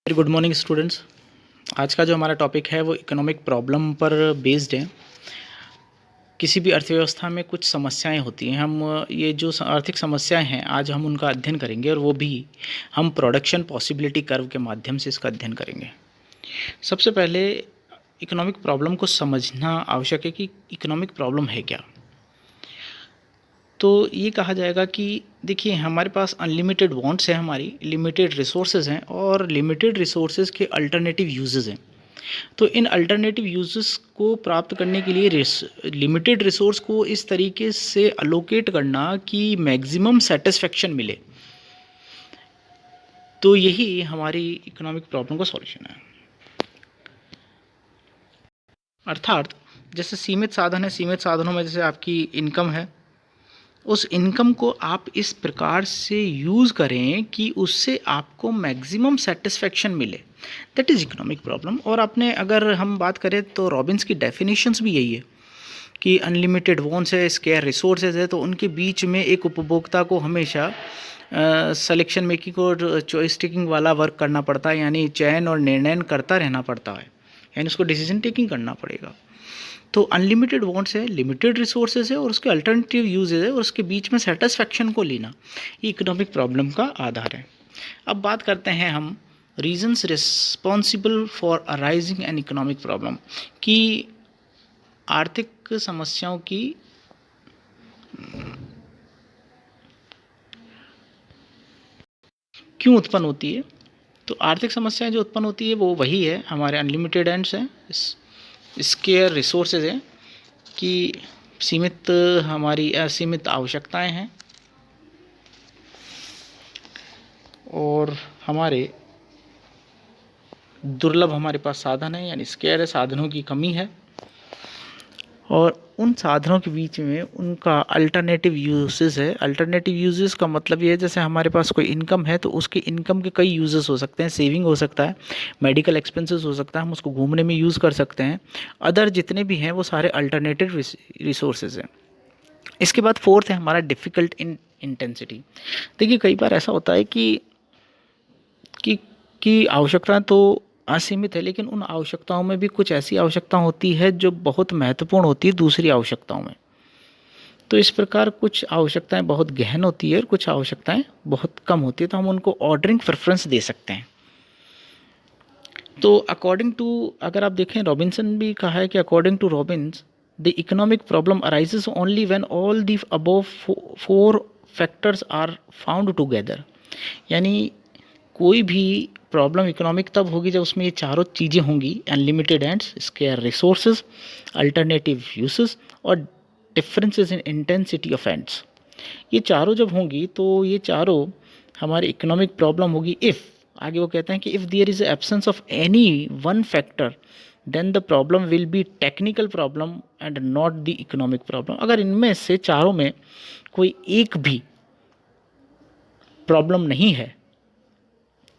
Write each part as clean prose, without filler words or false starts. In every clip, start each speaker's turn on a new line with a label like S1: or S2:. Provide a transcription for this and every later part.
S1: Very good morning students. आज का जो हमारा टॉपिक है वो इकोनॉमिक प्रॉब्लम पर बेस्ड है। किसी भी अर्थव्यवस्था में कुछ समस्याएं होती हैं। हम ये जो आर्थिक समस्याएं हैं आज हम उनका अध्ययन करेंगे और वो भी हम प्रोडक्शन पॉसिबिलिटी कर्व के माध्यम से इसका अध्ययन करेंगे। सबसे पहले इकोनॉमिक प्रॉब्लम को समझना आवश्यक है कि इकोनॉमिक प्रॉब्लम है क्या। तो ये कहा जाएगा कि देखिए हमारे पास अनलिमिटेड वांट्स हैं, हमारी लिमिटेड रिसोर्सेज हैं और लिमिटेड रिसोर्सेज के अल्टरनेटिव यूजेस हैं। तो इन अल्टरनेटिव यूजेस को प्राप्त करने के लिए लिमिटेड रिसोर्स को इस तरीके से अलोकेट करना कि मैक्सिमम सेटिस्फेक्शन मिले, तो यही हमारी इकोनॉमिक प्रॉब्लम का सॉल्यूशन है। अर्थात जैसे सीमित साधन है, सीमित साधनों में जैसे आपकी इनकम है, उस इनकम को आप इस प्रकार से यूज़ करें कि उससे आपको मैक्सिमम सेटिस्फेक्शन मिले, दैट इज़ इकोनॉमिक प्रॉब्लम। और आपने अगर हम बात करें तो रॉबिन्स की डेफिनेशंस भी यही है कि अनलिमिटेड वॉन्ट्स है, स्केयर रिसोर्सेज है, तो उनके बीच में एक उपभोक्ता को हमेशा सिलेक्शन मेकिंग और चॉइस टेकिंग वाला वर्क करना पड़ता है, यानी चयन और निर्णय करता रहना पड़ता है, यानी उसको डिसीजन टेकिंग करना पड़ेगा। तो अनलिमिटेड वांट्स है, लिमिटेड रिसोर्सेज है और उसके अल्टरनेटिव यूजेज है और उसके बीच में सेटिस्फेक्शन को लेना, ये इकोनॉमिक प्रॉब्लम का आधार है। अब बात करते हैं हम reasons responsible for arising an economic problem, कि आर्थिक समस्याओं की क्यों उत्पन्न होती है। तो आर्थिक समस्याएं जो उत्पन्न होती है वो वही है, हमारे अनलिमिटेड एंड्स हैं, स्केयर रिसोर्सेज हैं, कि सीमित हमारी असीमित आवश्यकताएं हैं और हमारे दुर्लभ हमारे पास साधन है, यानी स्केयर है, साधनों की कमी है और उन साधनों के बीच में उनका अल्टरनेटिव यूजेस है। अल्टरनेटिव यूजेस का मतलब ये है जैसे हमारे पास कोई इनकम है तो उसके इनकम के कई यूजेस हो सकते हैं, सेविंग हो सकता है, मेडिकल एक्सपेंसेस हो सकता है, हम उसको घूमने में यूज़ कर सकते हैं, अदर जितने भी हैं वो सारे अल्टरनेटिव रिसोर्सेज हैं। इसके बाद फोर्थ है हमारा डिफ़िकल्ट इन इंटेंसिटी। देखिए कई बार ऐसा होता है कि कि आवश्यकताएं तो असीमित है, लेकिन उन आवश्यकताओं में भी कुछ ऐसी आवश्यकता होती है जो बहुत महत्वपूर्ण होती है दूसरी आवश्यकताओं में। तो इस प्रकार कुछ आवश्यकताएं बहुत गहन होती है और कुछ आवश्यकताएं बहुत कम होती है, तो हम उनको ऑर्डरिंग प्रेफरेंस दे सकते हैं। तो अकॉर्डिंग टू, अगर आप देखें रॉबिन्सन भी कहा है कि according to Robbins the economic problem arises only when all the above four factors are found together, यानी कोई भी प्रॉब्लम इकोनॉमिक तब होगी जब उसमें ये चारों चीज़ें होंगी, unlimited ends, scarce resources, alternative uses और differences in intensity of ends. ये चारों जब होंगी तो ये चारों हमारी इकोनॉमिक प्रॉब्लम होगी। इफ़, आगे वो कहते हैं कि if there is absence of any one factor then the problem will be technical problem and not the economic problem. अगर इनमें से चारों में कोई एक भी प्रॉब्लम नहीं है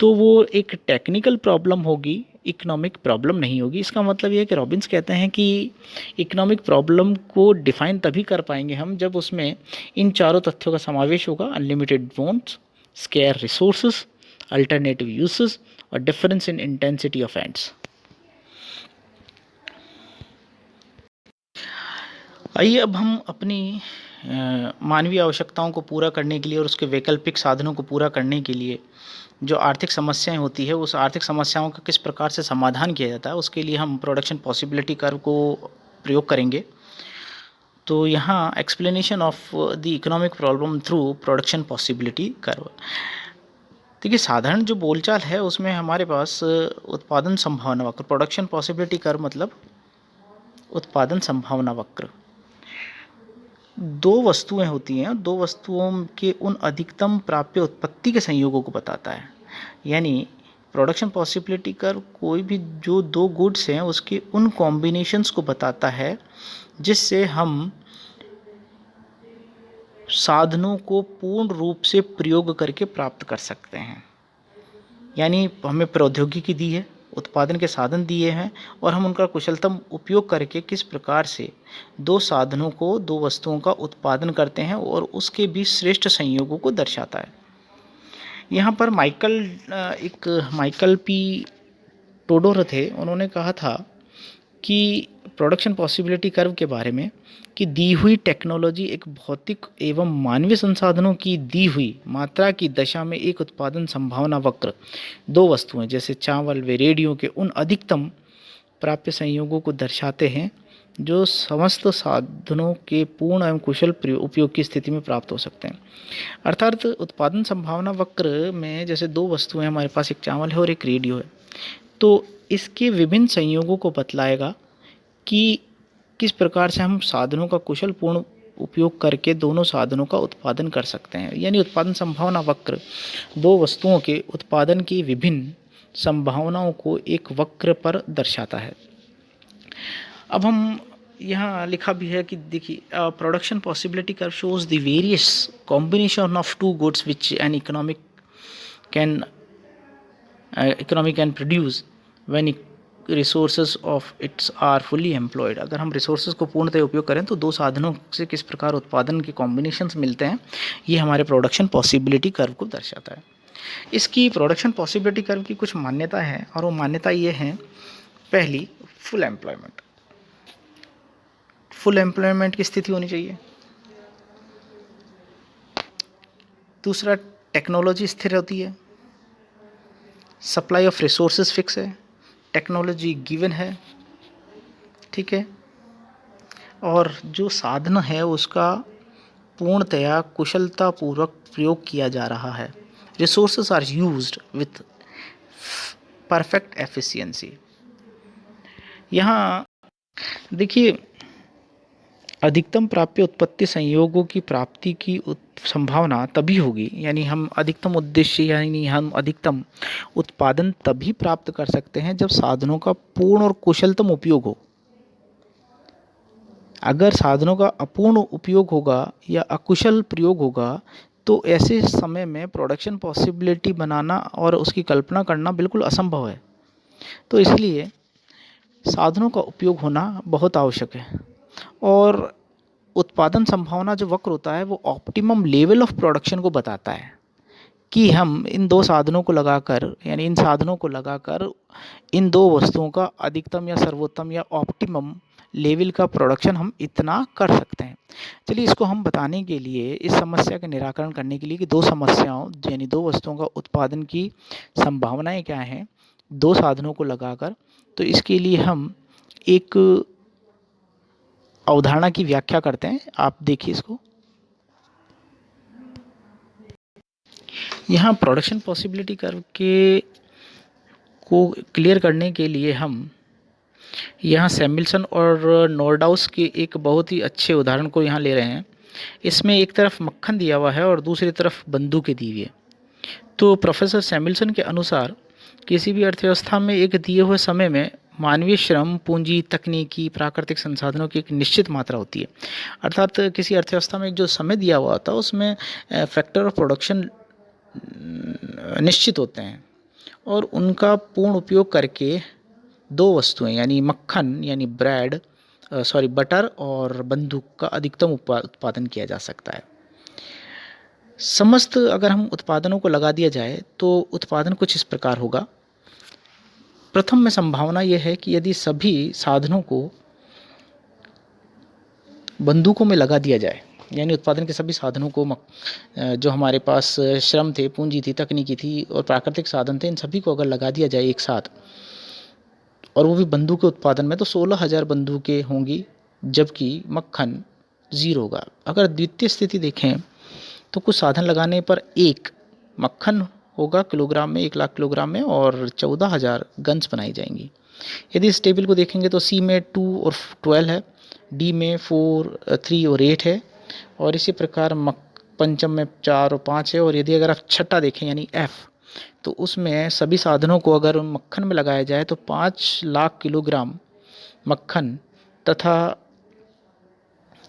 S1: तो वो एक टेक्निकल प्रॉब्लम होगी, इकोनॉमिक प्रॉब्लम नहीं होगी। इसका मतलब ये है कि रॉबिन्स कहते हैं कि इकोनॉमिक प्रॉब्लम को डिफाइन तभी कर पाएंगे हम जब उसमें इन चारों तथ्यों का समावेश होगा, unlimited wants, scarce resources, alternative uses और difference in intensity of ends. आइए अब हम अपनी मानवीय आवश्यकताओं को पूरा करने के लिए और उसके वैकल्पिक साधनों को पूरा करने के लिए जो आर्थिक समस्याएं होती है उस आर्थिक समस्याओं का किस प्रकार से समाधान किया जाता है उसके लिए हम प्रोडक्शन पॉसिबिलिटी कर्व को प्रयोग करेंगे। तो यहाँ explanation of the economic problem through production possibility curve. देखिए साधारण जो बोलचाल है उसमें हमारे पास उत्पादन संभावना वक्र, प्रोडक्शन पॉसिबिलिटी कर्व मतलब उत्पादन संभावना वक्र, दो वस्तुएं होती हैं, दो वस्तुओं के उन अधिकतम प्राप्य उत्पत्ति के संयोगों को बताता है। यानी प्रोडक्शन पॉसिबिलिटी कर्व कोई भी जो दो गुड्स हैं उसके उन कॉम्बिनेशंस को बताता है जिससे हम साधनों को पूर्ण रूप से प्रयोग करके प्राप्त कर सकते हैं। यानी हमें प्रौद्योगिकी दी है, उत्पादन के साधन दिए हैं और हम उनका कुशलतम उपयोग करके किस प्रकार से दो साधनों को, दो वस्तुओं का उत्पादन करते हैं और उसके बीच श्रेष्ठ संयोगों को दर्शाता है। यहाँ पर एक माइकल पी टोडोर थे, उन्होंने कहा था कि प्रोडक्शन पॉसिबिलिटी कर्व के बारे में कि दी हुई टेक्नोलॉजी एक भौतिक एवं मानवीय संसाधनों की दी हुई मात्रा की दशा में एक उत्पादन संभावना वक्र दो वस्तुएं जैसे चावल व रेडियो के उन अधिकतम प्राप्य संयोगों को दर्शाते हैं जो समस्त साधनों के पूर्ण एवं कुशल उपयोग की स्थिति में प्राप्त हो सकते हैं। अर्थात उत्पादन संभावना वक्र में जैसे दो वस्तुएं, हमारे पास एक चावल है और एक रेडियो है, तो इसके विभिन्न संयोगों को बतलाएगा कि किस प्रकार से हम साधनों का कुशल पूर्ण उपयोग करके दोनों साधनों का उत्पादन कर सकते हैं। यानी उत्पादन संभावना वक्र दो वस्तुओं के उत्पादन की विभिन्न संभावनाओं को एक वक्र पर दर्शाता है। अब हम यहाँ लिखा भी है कि देखिए, production possibility curve shows the various combination of two goods which an economic can produce when resources of its are fully employed. अगर हम रिसोर्सेज को पूर्णतः उपयोग करें तो दो साधनों से किस प्रकार उत्पादन के कॉम्बिनेशंस मिलते हैं, ये हमारे प्रोडक्शन पॉसिबिलिटी कर्व को दर्शाता है। इसकी प्रोडक्शन पॉसिबिलिटी कर्व की कुछ मान्यता है, और वो मान्यता ये है, पहली फुल एम्प्लॉयमेंट। फुल एम्प्लॉयमेंट की स्थिति होनी चाहिए। दूसरा, टेक्नोलॉजी स्थिर होती है, सप्लाई ऑफ रिसोर्सेज फिक्स है, टेक्नोलॉजी गिवन है, ठीक है, और जो साधन है उसका पूर्णतया कुशलतापूर्वक प्रयोग किया जा रहा है। Resources are used with perfect efficiency. यहाँ देखिए, अधिकतम प्राप्य उत्पत्ति संयोगों की प्राप्ति की संभावना तभी होगी, यानी हम अधिकतम उद्देश्य यानी हम अधिकतम उत्पादन तभी प्राप्त कर सकते हैं जब साधनों का पूर्ण और कुशलतम उपयोग हो। अगर साधनों का अपूर्ण उपयोग होगा या अकुशल प्रयोग होगा तो ऐसे समय में प्रोडक्शन पॉसिबिलिटी बनाना और उसकी कल्पना करना बिल्कुल असंभव है। तो इसलिए साधनों का उपयोग होना बहुत आवश्यक है। और उत्पादन संभावना जो वक्र होता है वो ऑप्टिमम लेवल ऑफ प्रोडक्शन को बताता है कि हम इन दो साधनों को लगाकर, यानी इन साधनों को लगाकर इन दो वस्तुओं का अधिकतम या सर्वोत्तम या ऑप्टिमम लेवल का प्रोडक्शन हम इतना कर सकते हैं। चलिए, इसको हम बताने के लिए, इस समस्या का निराकरण करने के लिए कि दो समस्याओं यानी दो वस्तुओं का उत्पादन की संभावनाएं क्या हैं दो साधनों को लगाकर, तो इसके लिए हम एक अवधारणा की व्याख्या करते हैं। आप देखिए इसको। यहाँ प्रोडक्शन पॉसिबिलिटी कर्व को क्लियर करने के लिए हम यहाँ सैमुएल्सन और नॉर्डाउस के एक बहुत ही अच्छे उदाहरण को यहाँ ले रहे हैं। इसमें एक तरफ मक्खन दिया हुआ है और दूसरी तरफ बंदूकें दी हुई है। तो प्रोफेसर सैमुएल्सन के अनुसार किसी भी अर्थव्यवस्था में एक दिए हुए समय में मानवीय श्रम, पूंजी, तकनीकी, प्राकृतिक संसाधनों की एक निश्चित मात्रा होती है। अर्थात किसी अर्थव्यवस्था में जो समय दिया हुआ होता है उसमें फैक्टर ऑफ प्रोडक्शन निश्चित होते हैं और उनका पूर्ण उपयोग करके दो वस्तुएं यानी मक्खन यानी बटर और बंदूक का अधिकतम उत्पादन किया जा सकता है। समस्त अगर हम उत्पादनों को लगा दिया जाए तो उत्पादन कुछ इस प्रकार होगा। प्रथम में संभावना यह है कि यदि सभी साधनों को बंदूकों में लगा दिया जाए, यानी उत्पादन के सभी साधनों को जो हमारे पास श्रम थे, पूंजी थी, तकनीकी थी और प्राकृतिक साधन थे, इन सभी को अगर लगा दिया जाए एक साथ और वो भी बंदूक के उत्पादन में, तो 16,000 बंदूकें होंगी, जबकि मक्खन 0 होगा। अगर द्वितीय स्थिति देखें तो कुछ साधन लगाने पर एक मक्खन होगा किलोग्राम में, 1 लाख किलोग्राम में, और 14,000 गन्स बनाई जाएंगी। यदि इस टेबल को देखेंगे तो सी में 2 और 12 है, डी में 4, 3 और 8 है, और इसी प्रकार पंचम में 4 और 5 है। और यदि अगर आप छठा देखें यानी एफ, तो उसमें सभी साधनों को अगर मक्खन में लगाया जाए तो 5 लाख किलोग्राम मक्खन तथा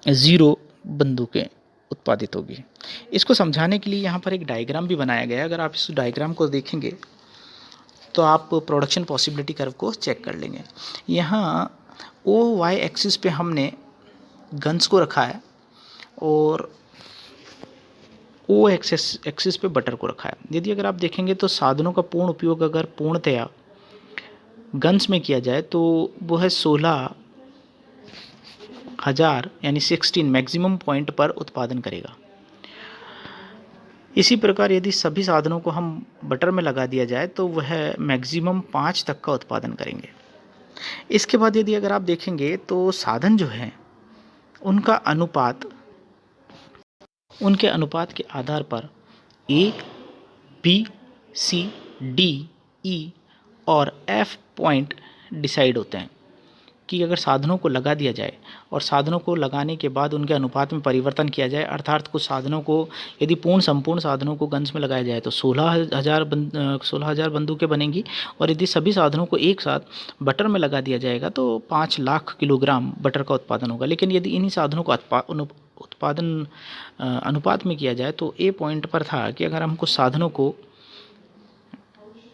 S1: 0 बंदूकें उत्पादित होगी। इसको समझाने के लिए यहाँ पर एक डायग्राम भी बनाया गया है। अगर आप इस डायग्राम को देखेंगे तो आप प्रोडक्शन पॉसिबिलिटी कर्व को चेक कर लेंगे। यहाँ OY एक्सिस पे हमने गन्स को रखा है और ओ एक्सिस पे बटर को रखा है। यदि अगर आप देखेंगे तो साधनों का पूर्ण उपयोग अगर पूर्णतया गन्स में किया जाए तो वो है 16,000 यानी 16 मैक्सिमम पॉइंट पर उत्पादन करेगा। इसी प्रकार यदि सभी साधनों को हम बटर में लगा दिया जाए तो वह मैक्सिमम 5 तक का उत्पादन करेंगे। इसके बाद यदि अगर आप देखेंगे तो साधन जो हैं उनका अनुपात, उनके अनुपात के आधार पर ए, बी, सी, डी, ई और एफ पॉइंट डिसाइड होते हैं कि अगर साधनों को लगा दिया जाए और साधनों को लगाने के बाद उनके अनुपात में परिवर्तन किया जाए, अर्थात कुछ साधनों को यदि संपूर्ण साधनों को गन्स में लगाया जाए तो 16,000 बंदूकें बनेंगी, और यदि सभी साधनों को एक साथ बटर में लगा दिया जाएगा तो 5 लाख किलोग्राम बटर का उत्पादन होगा। लेकिन यदि इन्हीं साधनों को उत्पादन अनुपात में किया जाए तो ए पॉइंट पर था कि अगर हम कुछ साधनों को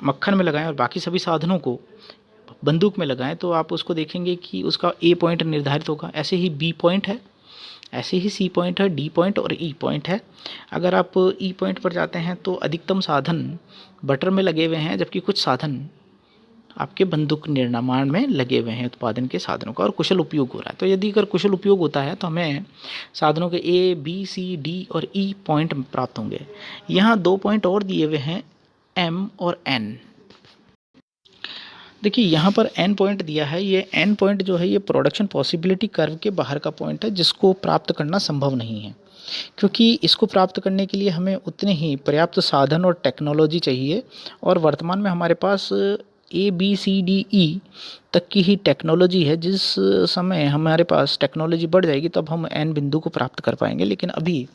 S1: मक्खन में लगाएं और बाकी सभी साधनों को बंदूक में लगाएं तो आप उसको देखेंगे कि उसका ए पॉइंट निर्धारित होगा। ऐसे ही बी पॉइंट है, ऐसे ही सी पॉइंट है, डी पॉइंट और ई पॉइंट है। अगर आप ई पॉइंट पर जाते हैं तो अधिकतम साधन बटर में लगे हुए हैं, जबकि कुछ साधन आपके बंदूक निर्माण में लगे हुए हैं उत्पादन के साधनों का, और कुशल उपयोग हो रहा है। तो यदि अगर कुशल उपयोग होता है तो हमें साधनों के ए, बी, सी, डी और ई पॉइंट प्राप्त होंगे। यहाँ 2 पॉइंट और दिए हुए हैं, एम और एन। देखिए यहाँ पर एन पॉइंट दिया है, ये एन पॉइंट जो है ये प्रोडक्शन पॉसिबिलिटी कर्व के बाहर का पॉइंट है जिसको प्राप्त करना संभव नहीं है, क्योंकि इसको प्राप्त करने के लिए हमें उतने ही पर्याप्त साधन और टेक्नोलॉजी चाहिए, और वर्तमान में हमारे पास ए, बी, सी, डी, ई तक की ही टेक्नोलॉजी है। जिस समय हमारे पास टेक्नोलॉजी बढ़ जाएगी तब हम एन बिंदु को प्राप्त कर पाएंगे, लेकिन अभी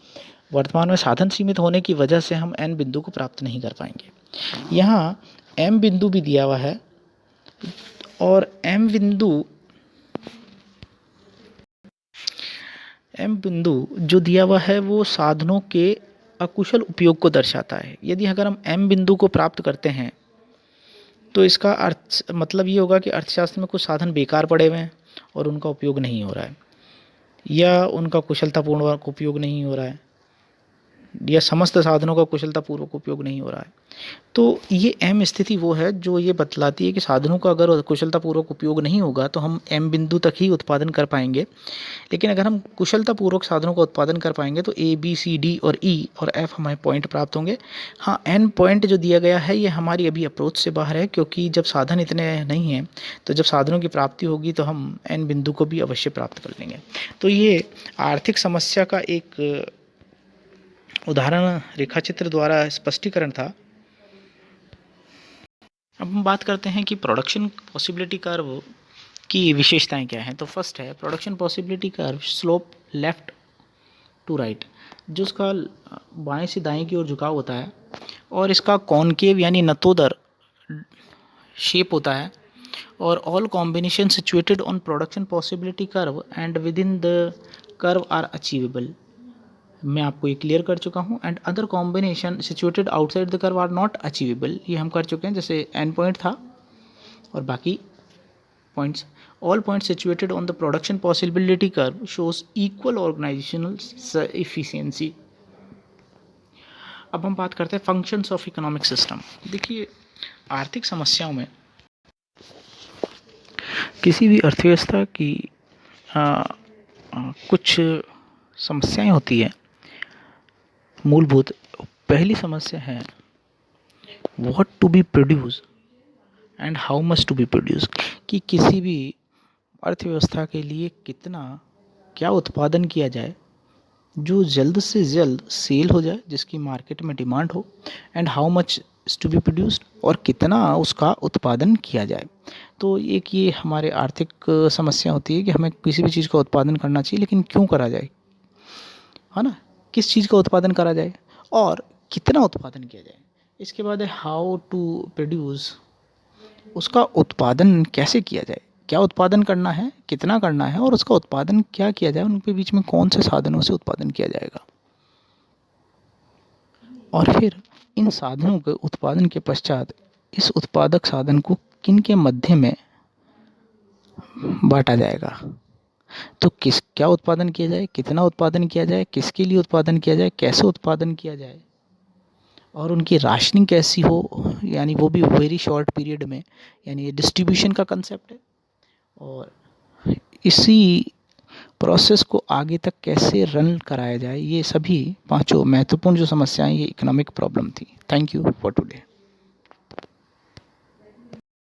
S1: वर्तमान में साधन सीमित होने की वजह से हम एन बिंदु को प्राप्त नहीं कर पाएंगे। यहाँ एम बिंदु भी दिया हुआ है, और एम बिंदु जो दिया हुआ है वो साधनों के अकुशल उपयोग को दर्शाता है। यदि अगर हम एम बिंदु को प्राप्त करते हैं तो इसका अर्थ मतलब ये होगा कि अर्थशास्त्र में कुछ साधन बेकार पड़े हुए हैं और उनका उपयोग नहीं हो रहा है, या उनका कुशलतापूर्वक उपयोग नहीं हो रहा है, या समस्त साधनों का कुशलतापूर्वक उपयोग नहीं हो रहा है। तो ये एम स्थिति वो है जो ये बतलाती है कि साधनों का अगर कुशलतापूर्वक उपयोग नहीं होगा तो हम एम बिंदु तक ही उत्पादन कर पाएंगे, लेकिन अगर हम कुशलतापूर्वक साधनों का उत्पादन कर पाएंगे तो ए, बी, सी, डी और ई और एफ हमें पॉइंट प्राप्त होंगे। हाँ, एन पॉइंट जो दिया गया है ये हमारी अभी अप्रोच से बाहर है, क्योंकि जब साधन इतने नहीं हैं तो जब साधनों की प्राप्ति होगी तो हम एन बिंदु को भी अवश्य प्राप्त कर लेंगे। तो ये आर्थिक समस्या का एक उदाहरण रेखाचित्र द्वारा स्पष्टीकरण था। अब हम बात करते हैं कि प्रोडक्शन पॉसिबिलिटी कर्व की विशेषताएं क्या हैं। तो फर्स्ट है production possibility curve slope left to right, जो उसका बाएं से दाएं की ओर झुकाव होता है और इसका कॉनकेव यानी नतोदर शेप होता है, और all combination situated on production possibility curve and within the curve are achievable. मैं आपको ये क्लियर कर चुका हूँ। And other combination situated outside the curve are not achievable, ये हम कर चुके हैं, जैसे एन पॉइंट था और बाकी points. All points situated on the production possibility curve shows equal organisational efficiency. अब हम बात करते हैं फंक्शंस ऑफ इकोनॉमिक सिस्टम। देखिए, आर्थिक समस्याओं में किसी भी अर्थव्यवस्था की कुछ समस्याएं होती हैं मूलभूत। पहली समस्या है what to be produce and how much to be produce, कि किसी भी अर्थव्यवस्था के लिए कितना क्या उत्पादन किया जाए जो जल्द से जल्द सेल हो जाए, जिसकी मार्केट में डिमांड हो, and how much to be produced, और कितना उसका उत्पादन किया जाए। तो एक ये हमारे आर्थिक समस्या होती है कि हमें किसी भी चीज़ का उत्पादन करना चाहिए, लेकिन क्यों करा जाए, है ना, किस चीज़ का उत्पादन करा जाए और कितना उत्पादन किया जाए। इसके बाद है हाउ टू प्रोड्यूस, उसका उत्पादन कैसे किया जाए, क्या उत्पादन करना है, कितना करना है और उसका उत्पादन क्या किया जाए, उनके बीच में कौन से साधनों से उत्पादन किया जाएगा, और फिर इन साधनों के उत्पादन के पश्चात इस उत्पादक साधन को किन के मध्य में बांटा जाएगा। तो क्या उत्पादन किया जाए, कितना उत्पादन किया जाए, किसके लिए उत्पादन किया जाए, कैसे उत्पादन किया जाए, और उनकी राशनिंग कैसी हो, यानी वो भी वेरी शॉर्ट पीरियड में, यानी ये डिस्ट्रीब्यूशन का कंसेप्ट है। और इसी प्रोसेस को आगे तक कैसे रन कराया जाए, ये सभी पांचों महत्वपूर्ण जो समस्याएं, ये इकोनॉमिक प्रॉब्लम थी। Thank you for today.